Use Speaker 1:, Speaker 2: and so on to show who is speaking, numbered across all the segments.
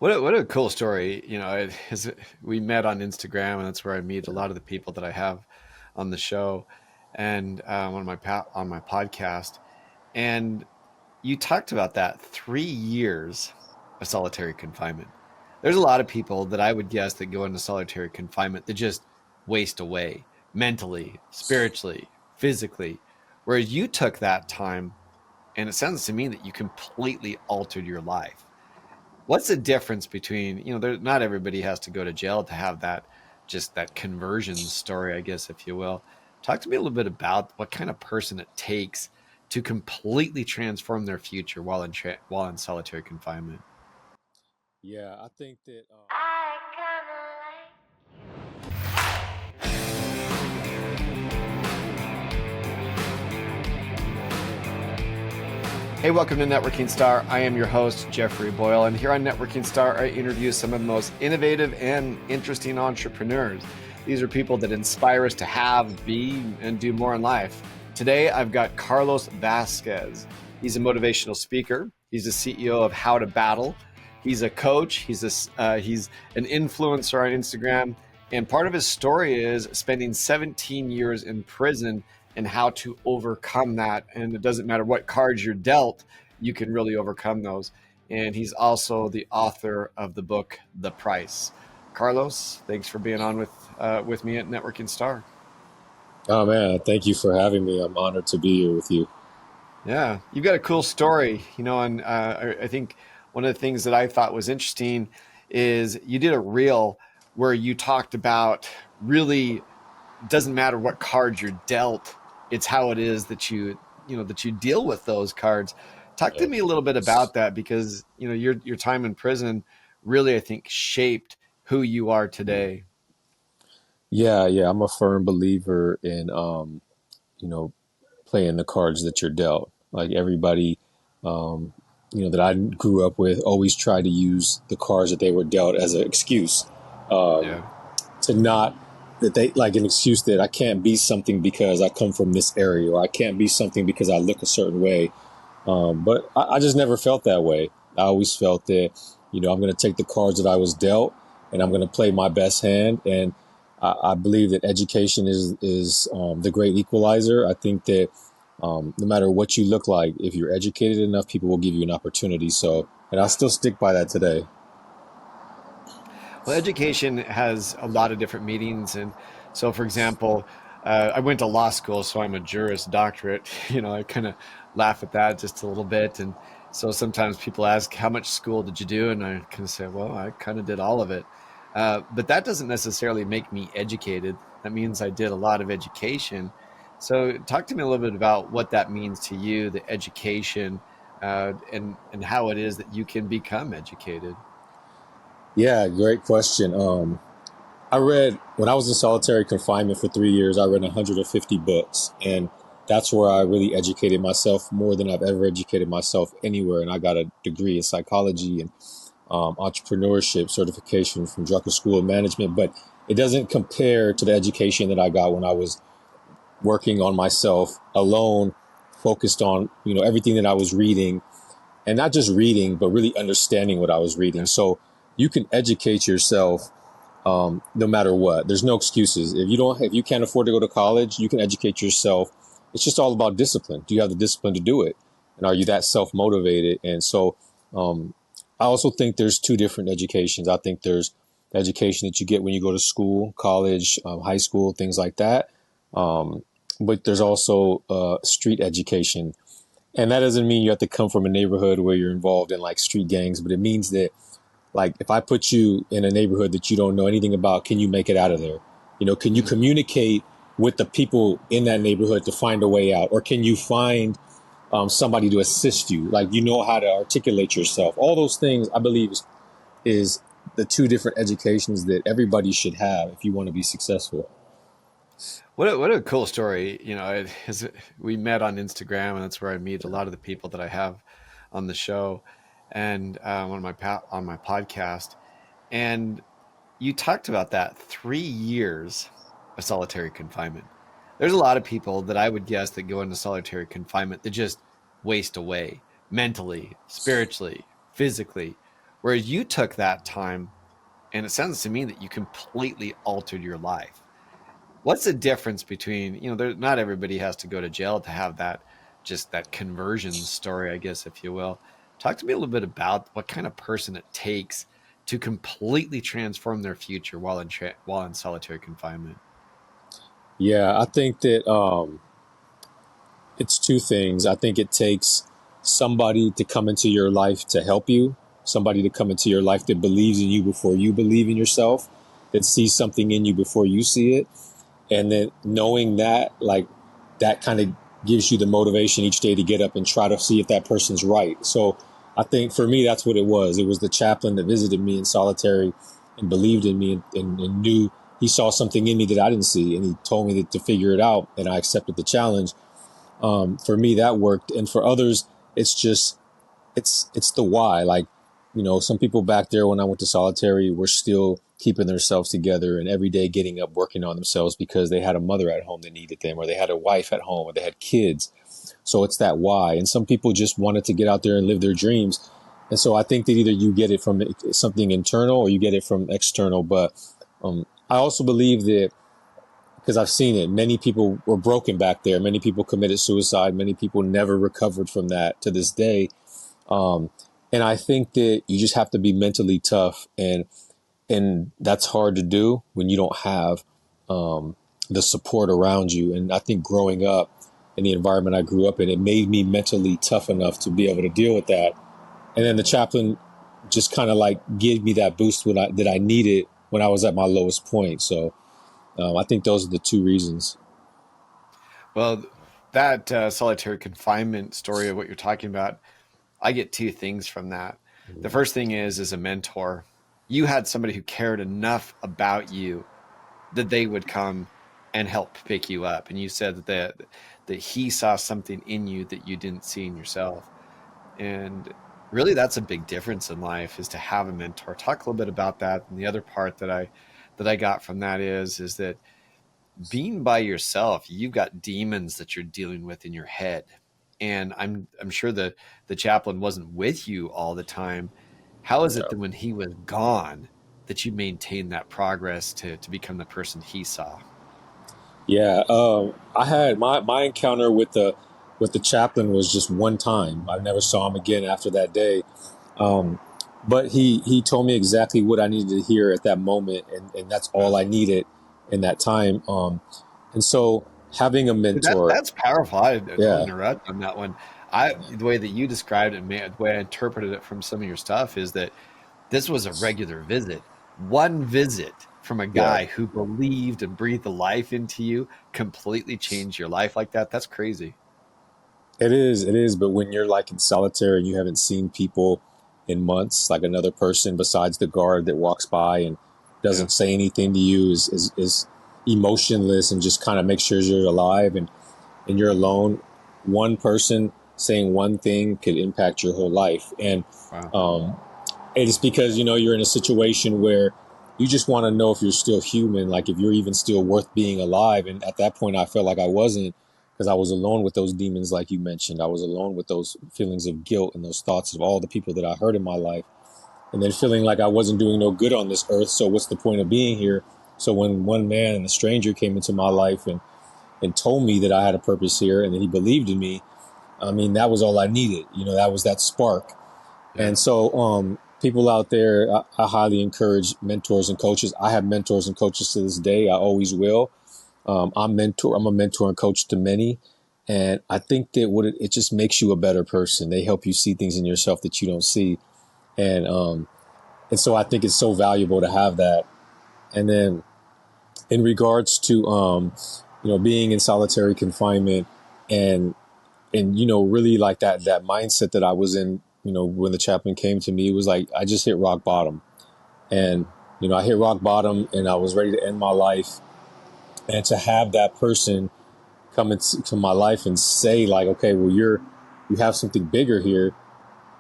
Speaker 1: What a cool story. We met on Instagram, and that's where I meet a lot of the people that I have on the show and on my podcast. And you talked about that 3 years of solitary confinement. There's a lot of people that I would guess that go into solitary confinement that just waste away mentally, spiritually, physically. Whereas you took that time, and it sounds to me that you completely altered your life. What's the difference between, not everybody has to go to jail to have that conversion story, I guess, if you will. Talk to me a little bit about what kind of person it takes to completely transform their future while in solitary confinement.
Speaker 2: Yeah, I think that.
Speaker 1: Hey, welcome to Networking Star. I am your host, Jeffery Boyle, and here on Networking Star, I interview some of the most innovative and interesting entrepreneurs. These are people that inspire us to have, be, and do more in life. Today, I've got Carlos Vasquez. He's a motivational speaker. He's the CEO of How to Battle. He's a coach. He's an influencer on Instagram. And part of his story is spending 17 years in prison and how to overcome that. And it doesn't matter what cards you're dealt, you can really overcome those. And he's also the author of the book, The Price. Carlos, thanks for being on with me at Networking Star.
Speaker 2: Oh man, thank you for having me. I'm honored to be here with you.
Speaker 1: Yeah, you've got a cool story, and I think one of the things that I thought was interesting is you did a reel where you talked about really doesn't matter what cards you're dealt, it's how it is that you deal with those cards. Talk to me a little bit about that, because your time in prison really, I think, shaped who you are today.
Speaker 2: Yeah, I'm a firm believer in you know, playing the cards that you're dealt. Like everybody, that I grew up with always tried to use the cards that they were dealt as an excuse
Speaker 1: Yeah.
Speaker 2: to not that they like an excuse that I can't be something because I come from this area, or I can't be something because I look a certain way. But I just never felt that way. I always felt that, I'm going to take the cards that I was dealt and I'm going to play my best hand. And I believe that education is the great equalizer. I think that no matter what you look like, if you're educated enough, people will give you an opportunity. So, and I still stick by that today.
Speaker 1: Well, education has a lot of different meanings. And so, for example, I went to law school, so I'm a Juris Doctorate. I kind of laugh at that just a little bit. And so sometimes people ask, how much school did you do? And I kind of say, well, I kind of did all of it. But that doesn't necessarily make me educated. That means I did a lot of education. So talk to me a little bit about what that means to you, the education, and how it is that you can become educated.
Speaker 2: Yeah, great question. I read when I was in solitary confinement for 3 years. I read 150 books, and that's where I really educated myself more than I've ever educated myself anywhere. And I got a degree in psychology and entrepreneurship certification from Drucker School of Management, but it doesn't compare to the education that I got when I was working on myself alone, focused on everything that I was reading, and not just reading, but really understanding what I was reading. So you can educate yourself no matter what. There's no excuses. If you can't afford to go to college, you can educate yourself. It's just all about discipline. Do you have the discipline to do it? And are you that self-motivated? And so, I also think there's two different educations. I think there's the education that you get when you go to school, college, high school, things like that. Um, but there's also street education. And that doesn't mean you have to come from a neighborhood where you're involved in like street gangs, but it means that like if I put you in a neighborhood that you don't know anything about, can you make it out of there? Can you communicate with the people in that neighborhood to find a way out? Or can you find somebody to assist you? Like, how to articulate yourself. All those things, I believe, is the two different educations that everybody should have if you want to be successful.
Speaker 1: What a cool story. We met on Instagram, and that's where I meet a lot of the people that I have on the show and on my podcast. And you talked about that 3 years of solitary confinement. There's a lot of people that I would guess that go into solitary confinement that just waste away mentally, spiritually, physically. Whereas you took that time, and it sounds to me that you completely altered your life. What's the difference between, not everybody has to go to jail to have that, just that conversion story, I guess, if you will. Talk to me a little bit about what kind of person it takes to completely transform their future while in solitary confinement.
Speaker 2: Yeah, I think that it's two things. I think it takes somebody to come into your life to help you, somebody to come into your life that believes in you before you believe in yourself, that sees something in you before you see it. And then knowing that, like, that kind of gives you the motivation each day to get up and try to see if that person's right. So I think for me, that's what it was. It was the chaplain that visited me in solitary and believed in me and knew he saw something in me that I didn't see. And he told me to figure it out. And I accepted the challenge. For me, that worked. And for others, it's just, it's the why. Like, some people back there when I went to solitary were still keeping themselves together and every day getting up, working on themselves because they had a mother at home that needed them, or they had a wife at home, or they had kids. So it's that why. And some people just wanted to get out there and live their dreams. And so I think that either you get it from something internal or you get it from external. But I also believe that, because I've seen it, many people were broken back there. Many people committed suicide. Many people never recovered from that to this day. And I think that you just have to be mentally tough, and that's hard to do when you don't have the support around you. And I think growing up in the environment I grew up in, it made me mentally tough enough to be able to deal with that. And then the chaplain just kind of like gave me that boost that I needed when I was at my lowest point. So I think those are the two reasons.
Speaker 1: Well, that solitary confinement story of what you're talking about, I get two things from that. The first thing is, as a mentor, you had somebody who cared enough about you that they would come and help pick you up. And you said that he saw something in you that you didn't see in yourself. And really, that's a big difference in life, is to have a mentor. Talk a little bit about that. And the other part that I got from that is that being by yourself, you've got demons that you're dealing with in your head. And I'm sure the chaplain wasn't with you all the time. How is it that when he was gone that you maintained that progress to become the person he saw?
Speaker 2: Yeah, I had my encounter with the chaplain was just one time. I never saw him again after that day. Um, but he told me exactly what I needed to hear at that moment, and that's all I needed in that time. And so having a mentor,
Speaker 1: That's powerful. I don't
Speaker 2: yeah,
Speaker 1: interrupt on that one. The way that you described it, man, the way I interpreted it from some of your stuff is that this was a regular visit. One visit from a
Speaker 2: yeah,
Speaker 1: guy who believed and breathed the life into you completely changed your life like that. That's crazy.
Speaker 2: it is. But when you're like in solitary and you haven't seen people in months, like another person besides the guard that walks by and
Speaker 1: Yeah.
Speaker 2: doesn't say anything to you, is emotionless and just kind of makes sure you're alive and you're alone, one person saying one thing could impact your whole life. And
Speaker 1: Wow.
Speaker 2: um, it's because, you're in a situation where you just want to know if you're still human, like if you're even still worth being alive. And at that point, I felt like I wasn't, because I was alone with those demons, like you mentioned. I was alone with those feelings of guilt and those thoughts of all the people that I hurt in my life. And then feeling like I wasn't doing no good on this earth. So what's the point of being here? So when one man and a stranger came into my life and told me that I had a purpose here and that he believed in me, I mean, that was all I needed. That was that spark.
Speaker 1: Yeah.
Speaker 2: And so, people out there, I highly encourage mentors and coaches. I have mentors and coaches to this day. I always will. I'm a mentor and coach to many. And I think that it just makes you a better person. They help you see things in yourself that you don't see. And so I think it's so valuable to have that. And then in regards to, being in solitary confinement and really like that mindset that I was in, when the chaplain came to me, it was like I just hit rock bottom. And I hit rock bottom and I was ready to end my life. And to have that person come into my life and say, like, okay, well, you have something bigger here.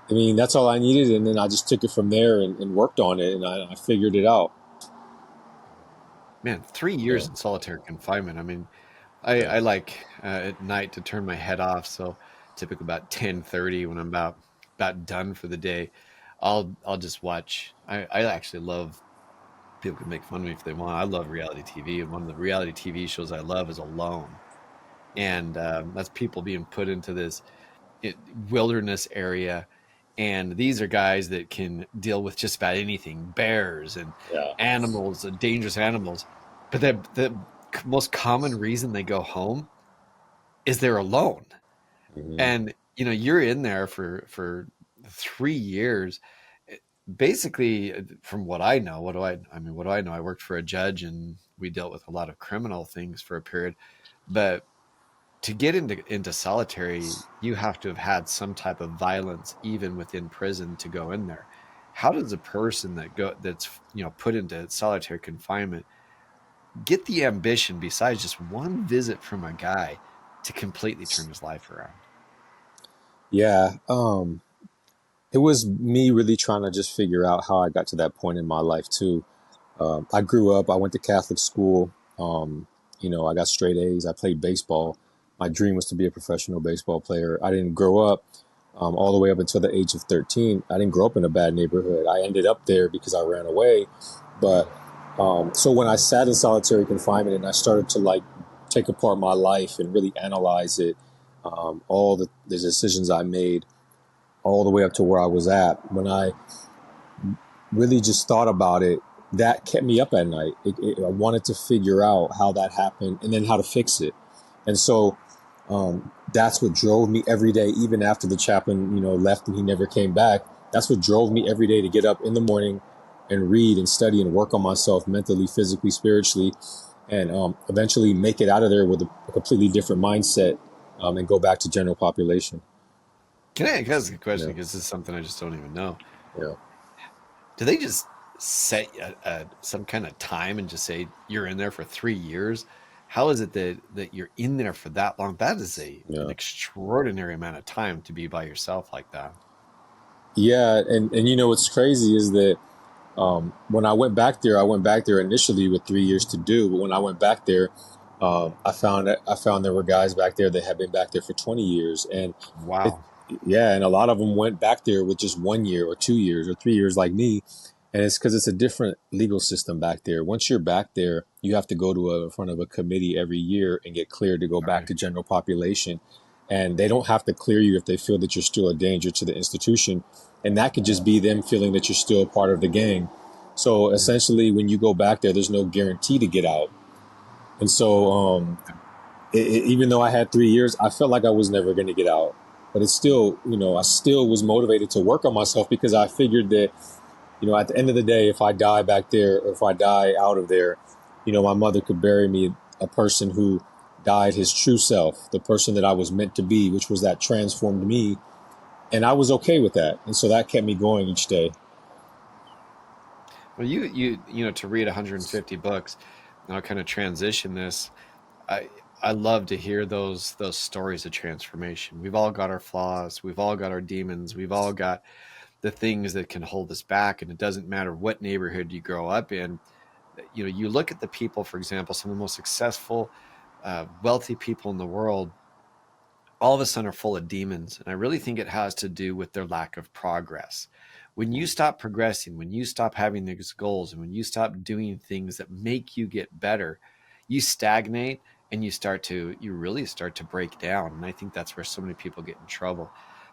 Speaker 2: I mean, that's all I needed. And then I just took it from there and worked on it, and I figured it out.
Speaker 1: Man, 3
Speaker 2: Yeah.
Speaker 1: years in solitary confinement. I mean,
Speaker 2: Yeah.
Speaker 1: I like at night to turn my head off. So typically about 10:30 when I'm about done for the day. I'll just watch. I actually love, people can make fun of me if they want. I love reality TV, and one of the reality TV shows I love is Alone, and that's people being put into this wilderness area, and these are guys that can deal with just about anything, bears and
Speaker 2: Yeah.
Speaker 1: animals, dangerous animals, but the most common reason they go home is they're alone.
Speaker 2: Hmm.
Speaker 1: And you're in there for 3 years. Basically, from what I know, what do I know? I worked for a judge, and we dealt with a lot of criminal things for a period. But to get into solitary, you have to have had some type of violence even within prison to go in there. How does a person that's put into solitary confinement get the ambition, besides just one visit from a guy, to completely turn his life around?
Speaker 2: Yeah. It was me really trying to just figure out how I got to that point in my life too. I grew up, I went to Catholic school. I got straight A's. I played baseball. My dream was to be a professional baseball player. I didn't grow up all the way up until the age of 13. I didn't grow up in a bad neighborhood. I ended up there because I ran away. But so when I sat in solitary confinement and I started to like take apart my life and really analyze it, all the decisions I made, all the way up to where I was at, when I really just thought about it, that kept me up at night. I wanted to figure out how that happened and then how to fix it. And so that's what drove me every day, even after the chaplain, left and he never came back. That's what drove me every day to get up in the morning and read and study and work on myself mentally, physically, spiritually, and eventually make it out of there with a completely different mindset and go back to general population.
Speaker 1: Can I ask a question?
Speaker 2: Yeah,
Speaker 1: Because this is something I just don't even know.
Speaker 2: yeah.
Speaker 1: Do they just set some kind of time and just say you're in there for 3 years? How is it that you're in there for that long? That is an
Speaker 2: Yeah.
Speaker 1: extraordinary amount of time to be by yourself like that.
Speaker 2: Yeah, and what's crazy is that when I went back there initially with 3 years to do. But when I went back there, I found there were guys back there that had been back there for 20 years, and it,
Speaker 1: Wow.
Speaker 2: yeah, and a lot of them went back there with just 1 year or 2 years or 3 years like me, and it's because it's a different legal system back there. Once you're back there, you have to go to in front of a committee every year and get cleared to go back
Speaker 1: Right.
Speaker 2: to general population, and they don't have to clear you if they feel that you're still a danger to the institution, and that could just be them feeling that you're still part of the gang. So
Speaker 1: Mm.
Speaker 2: essentially, when you go back there, there's no guarantee to get out. And so, even though I had 3 years, I felt like I was never going to get out. But it's still, I still was motivated to work on myself because I figured that, at the end of the day, if I die back there or if I die out of there, my mother could bury me a person who died his true self, the person that I was meant to be, which was that transformed me. And I was okay with that. And so that kept me going each day.
Speaker 1: Well, to read 150 books, and I'll kind of transition this. I I love to hear those stories of transformation. We've all got our flaws, we've all got our demons, we've all got the things that can hold us back, and it doesn't matter what neighborhood you grow up in. You look at the people, for example, some of the most successful, wealthy people in the world, all of a sudden are full of demons. And I really think it has to do with their lack of progress. When you stop progressing, when you stop having these goals, and when you stop doing things that make you get better, you stagnate, and you really start to break down. And I think that's where so many people get in trouble.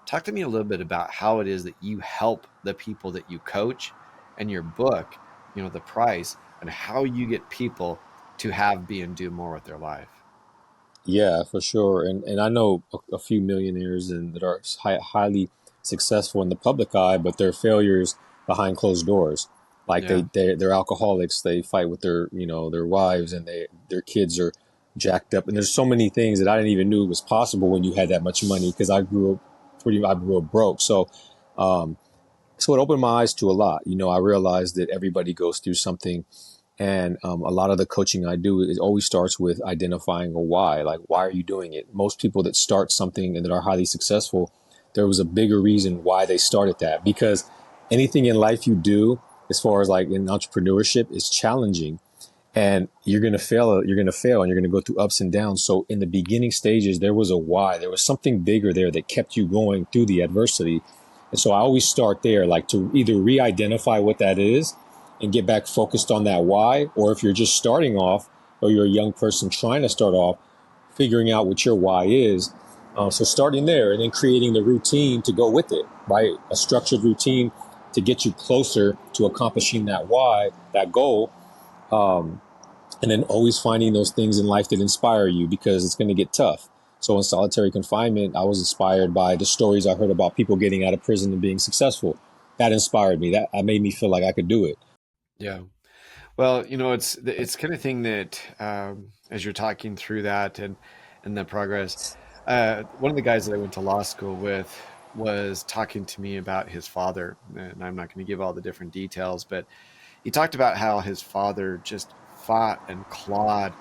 Speaker 1: Talk to me a little bit about how it is that you help the people that you coach, and your book, The Price, and how you get people to have, be, and do more with their life.
Speaker 2: Yeah, for sure. And I know a few millionaires and that are highly successful in the public eye, but they're failures behind closed doors. Like
Speaker 1: Yeah.
Speaker 2: they're alcoholics. They fight with their wives, and their kids are jacked up. And there's so many things that I didn't even knew was possible when you had that much money, because I grew up broke. So it opened my eyes to a lot. I realized that everybody goes through something, and a lot of the coaching I do, it always starts with identifying a why. Like, why are you doing it? Most people that start something and that are highly successful, there was a bigger reason why they started that. Because anything in life you do, as far as like in entrepreneurship, is challenging, and you're going to fail. You're going to fail, and you're going to go through ups and downs. So in the beginning stages, there was a why. There was something bigger there that kept you going through the adversity. And so I always start there, like to either re-identify what that is and get back focused on that why, or if you're just starting off or you're a young person trying to start off, figuring out what your why is. So starting there and then creating the routine to go with it, right? A structured routine to get you closer to accomplishing that why, that goal. And then always finding those things in life that inspire you, because it's going to get tough. So in solitary confinement, I was inspired by the stories I heard about people getting out of prison and being successful. That inspired me. That made me feel like I could do it.
Speaker 1: Yeah. Well, it's kind of thing that as you're talking through that and the progress, one of the guys that I went to law school with was talking to me about his father, and I'm not going to give all the different details, but he talked about how his father just fought and clawed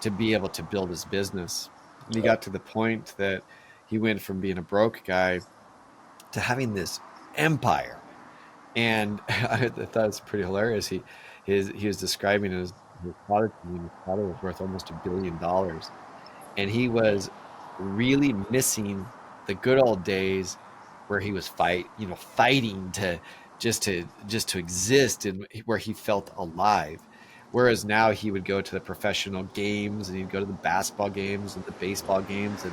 Speaker 1: to be able to build his business, and he got to the point that he went from being a broke guy to having this empire. And I thought it was pretty hilarious. He was describing his father to me. His father was worth almost $1 billion, and he was really missing the good old days where he was fighting to just to exist, and where he felt alive. Whereas now he would go to the professional games, and he'd go to the basketball games and the baseball games,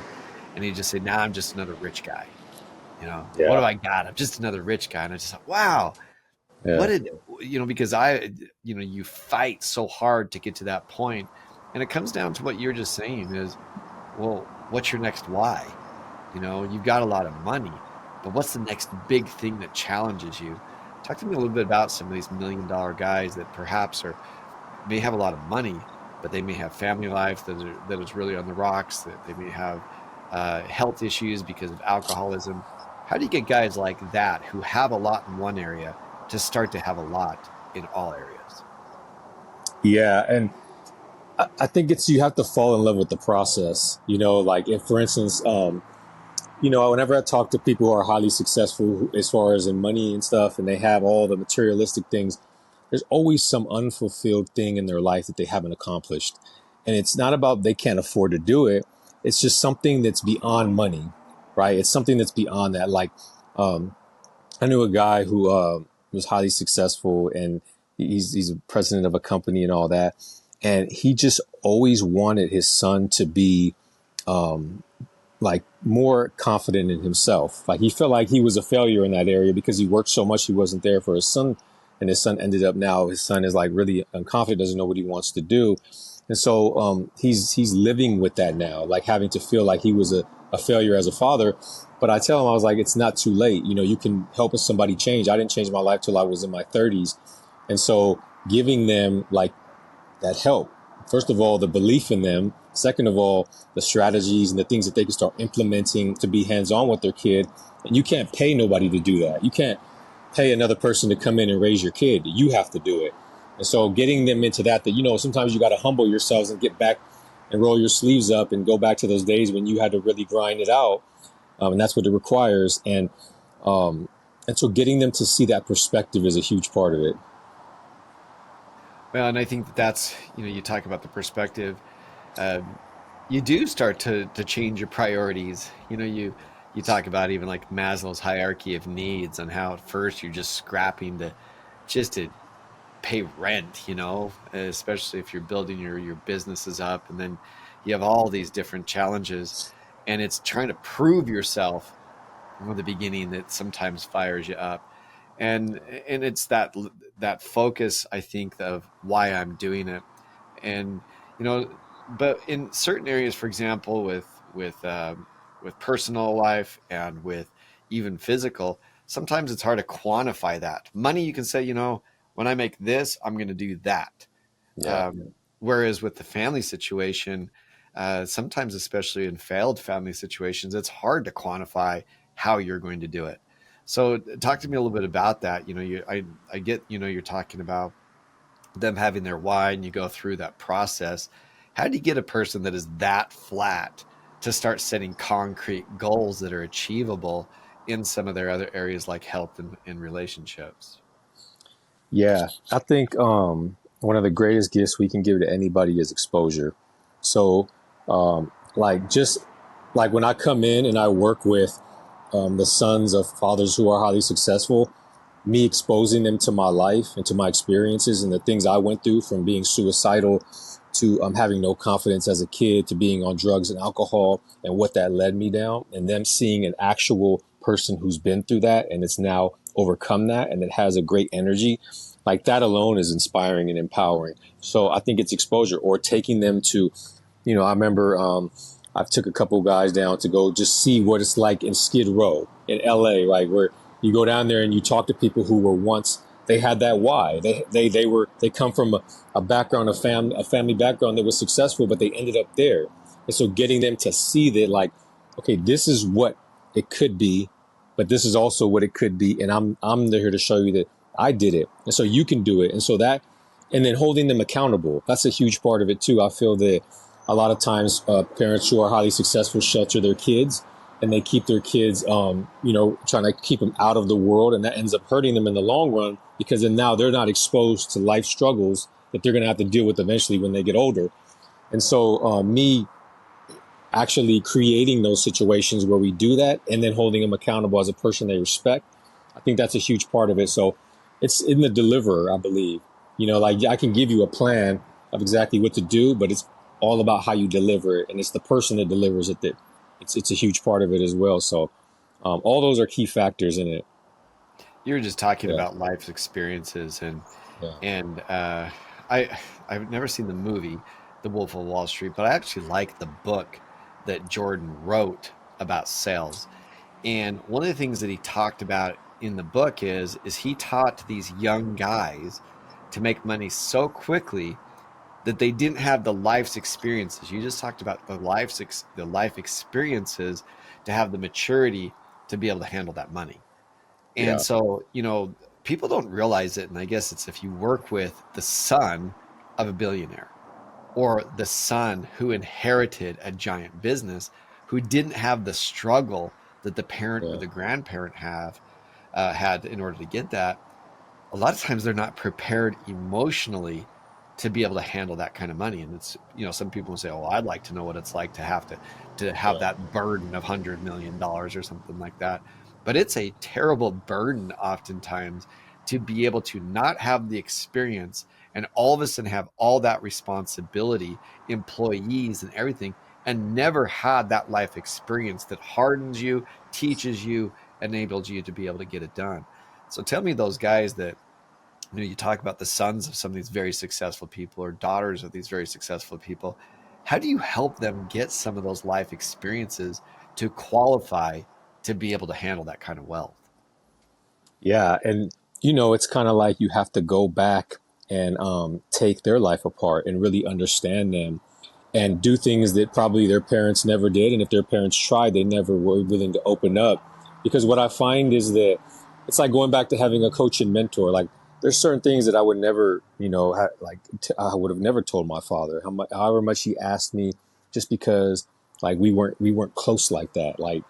Speaker 1: and he'd just say, "Now I'm just another rich guy. What
Speaker 2: Yeah.
Speaker 1: do I got? I'm just another rich guy." And I just thought, wow, what
Speaker 2: Yeah.
Speaker 1: did because you fight so hard to get to that point, and it comes down to what you're just saying is, well, what's your next why? You've got a lot of money, but what's the next big thing that challenges you? Talk to me a little bit about some of these $1 million guys that perhaps may have a lot of money, but they may have family life that is really on the rocks, that they may have health issues because of alcoholism. How do you get guys like that who have a lot in one area to start to have a lot in all areas?
Speaker 2: Yeah. And I think you have to fall in love with the process, like if, for instance, whenever I talk to people who are highly successful as far as in money and stuff, and they have all the materialistic things, there's always some unfulfilled thing in their life that they haven't accomplished. And it's not about they can't afford to do it. It's just something that's beyond money, right? It's something that's beyond that. Like, I knew a guy who was highly successful, and he's a president of a company and all that. And he just always wanted his son to be like more confident in himself. Like he felt like he was a failure in that area because he worked so much, he wasn't there for his son. And his son ended up now, his son is like really unconfident, doesn't know what he wants to do. And so he's living with that now, like having to feel like he was a failure as a father. But I tell him, I was like, it's not too late. You can help somebody change. I didn't change my life till I was in my 30s. And so giving them like that help, first of all, the belief in them. Second of all, the strategies and the things that they can start implementing to be hands-on with their kid. And you can't pay nobody to do that. You can't pay another person to come in and raise your kid. You have to do it. And so getting them into that, sometimes you got to humble yourselves and get back and roll your sleeves up and go back to those days when you had to really grind it out. And that's what it requires. And so getting them to see that perspective is a huge part of it.
Speaker 1: Well, and I think that's, you talk about the perspective. Um, you do start to change your priorities. You talk about even like Maslow's hierarchy of needs, and how at first you're just scrapping to pay rent, especially if you're building your businesses up, and then you have all these different challenges, and it's trying to prove yourself from the beginning that sometimes fires you up. And it's that focus, I think, of why I'm doing it. And you know but in certain areas, for example, with personal life and with even physical, sometimes it's hard to quantify that. Money, you can say, when I make this, I'm going to do that.
Speaker 2: Yeah.
Speaker 1: Whereas with the family situation, sometimes, especially in failed family situations, it's hard to quantify how you're going to do it. So talk to me a little bit about that. I get, you're talking about them having their why, and you go through that process. How do you get a person that is that flat to start setting concrete goals that are achievable in some of their other areas like health and relationships?
Speaker 2: Yeah. I think one of the greatest gifts we can give to anybody is exposure. So like just like when I come in and I work with the sons of fathers who are highly successful, me exposing them to my life and to my experiences and the things I went through, from being suicidal to having no confidence as a kid, to being on drugs and alcohol, and what that led me down, and them seeing an actual person who's been through that and it's now overcome that and it has a great energy, like that alone is inspiring and empowering. So I think it's exposure, or taking them to, I remember I've took a couple guys down to go just see what it's like in Skid Row in LA, right? Where you go down there and you talk to people who were once, they had that why. They come from a background, a family background that was successful, but they ended up there. And so getting them to see that, like, okay, this is what it could be, but this is also what it could be. And I'm here to show you that I did it. And so you can do it. And so that, and then holding them accountable. That's a huge part of it too. I feel that a lot of times parents who are highly successful shelter their kids, and they keep their kids, trying to keep them out of the world. And that ends up hurting them in the long run, because then now they're not exposed to life struggles that they're going to have to deal with eventually when they get older. And so me actually creating those situations where we do that, and then holding them accountable as a person they respect, I think that's a huge part of it. So it's in the deliverer, I believe. Like I can give you a plan of exactly what to do, but it's all about how you deliver it. And it's the person that delivers it that it's a huge part of it as well. So all those are key factors in it.
Speaker 1: You were just talking
Speaker 2: Yeah.
Speaker 1: about life's experiences, and
Speaker 2: Yeah.
Speaker 1: and I've never seen the movie The Wolf of Wall Street, but I actually like the book that Jordan wrote about sales. And one of the things that he talked about in the book is he taught these young guys to make money so quickly that they didn't have the life's experiences. You just talked about the life experiences to have the maturity to be able to handle that money. And
Speaker 2: Yeah.
Speaker 1: so, people don't realize it. And I guess it's if you work with the son of a billionaire, or the son who inherited a giant business, who didn't have the struggle that the parent or
Speaker 2: Yeah.
Speaker 1: the grandparent had in order to get that, a lot of times they're not prepared emotionally to be able to handle that kind of money. And it's, some people will say, oh, I'd like to know what it's like to have
Speaker 2: Yeah.
Speaker 1: that burden of $100 million or something like that. But it's a terrible burden oftentimes to be able to not have the experience and all of a sudden have all that responsibility, employees and everything, and never had that life experience that hardens you, teaches you, enables you to be able to get it done. So tell me, those guys that, you talk about the sons of some of these very successful people, or daughters of these very successful people, how do you help them get some of those life experiences to qualify to be able to handle that kind of wealth?
Speaker 2: Yeah. And, it's kind of like you have to go back and take their life apart and really understand them and do things that probably their parents never did. And if their parents tried, they never were willing to open up. Because what I find is that it's like going back to having a coach and mentor. Like there's certain things that I would never, I would have never told my father, however much he asked me, just because like we weren't close like that. Like,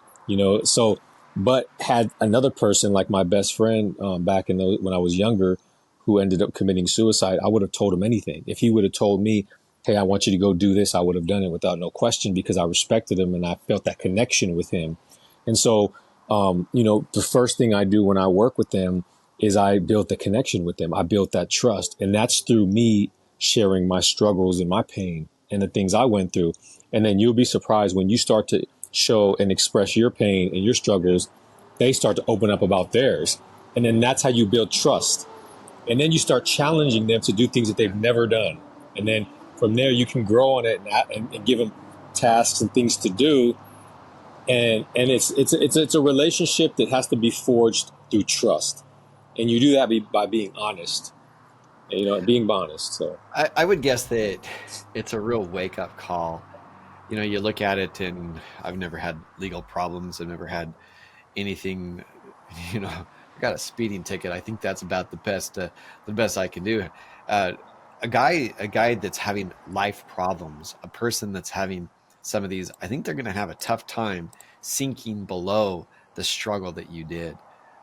Speaker 2: so, but had another person like my best friend back when I was younger, who ended up committing suicide, I would have told him anything. If he would have told me, hey, I want you to go do this, I would have done it without no question, because I respected him and I felt that connection with him. And so, the first thing I do when I work with them is I build the connection with them. I built that trust. And that's through me sharing my struggles and my pain and the things I went through. And then you'll be surprised when you start to show and express your pain and your struggles, they start to open up about theirs. And then that's how you build trust. And then you start challenging them to do things that they've never done. And then from there, you can grow on it and give them tasks and things to do. And it's a relationship that has to be forged through trust. And you do that by being honest, and, being honest. So,
Speaker 1: I would guess that it's a real wake up call. You look at it, and I've never had legal problems. I've never had anything, I got a speeding ticket. I think that's about the best I can do. Uh, a guy that's having life problems, a person that's having some of these, I think they're going to have a tough time sinking below the struggle that you did.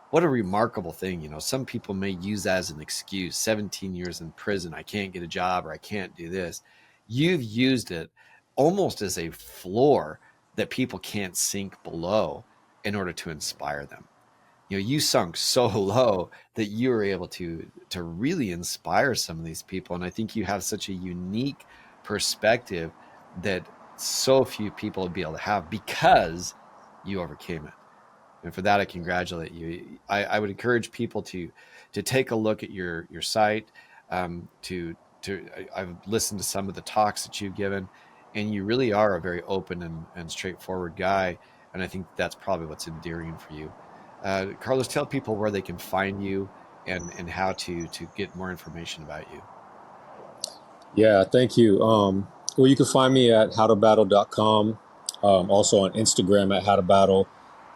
Speaker 1: What a remarkable thing. Some people may use that as an excuse. 17 years in prison, I can't get a job, or I can't do this. You've used it almost as a floor that people can't sink below. in order to inspire them. You sunk so low that you were able to really inspire some of these people. And I think you have such a unique perspective that so few people would be able to have, because you overcame it. And for that, I congratulate you. I would encourage people to take a look at your site. I've listened to some of the talks that you've given, and you really are a very open and straightforward guy. And I think that's probably what's endearing for you. Carlos, tell people where they can find you and how to get more information about you.
Speaker 2: Yeah, thank you. Well, you can find me at howtobattle.com, also on Instagram at howtobattle.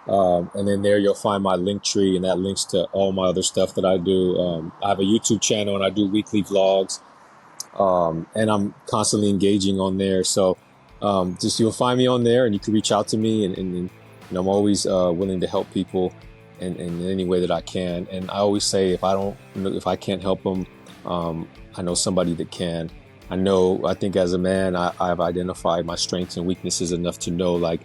Speaker 2: And then there you'll find my link tree, and that links to all my other stuff that I do. I have a YouTube channel, and I do weekly vlogs, and I'm constantly engaging on there. So just you'll find me on there, and you can reach out to me, and I'm always willing to help people in any way that I can. And I always say, if I can't help them, I know somebody that can. I think as a man, I've identified my strengths and weaknesses enough to know, like,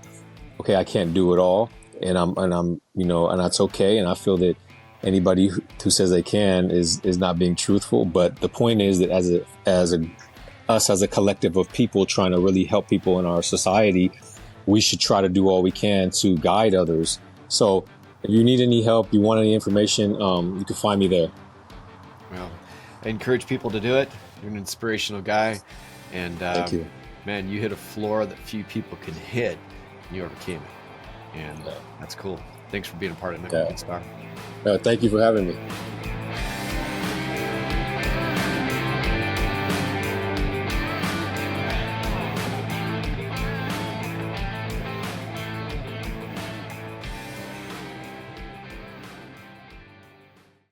Speaker 2: okay, I can't do it all. And I'm, and that's okay. And I feel that anybody who says they can is not being truthful. But the point is that as a collective of people trying to really help people in our society, we should try to do all we can to guide others. So if you need any help, you want any information, you can find me there.
Speaker 1: Well, I encourage people to do it. You're an inspirational guy. And
Speaker 2: Thank you.
Speaker 1: Man, you hit a floor that few people can hit. You overcame it. And that's cool. Thanks for being a part of Networkingstar.
Speaker 2: Thank you for having me.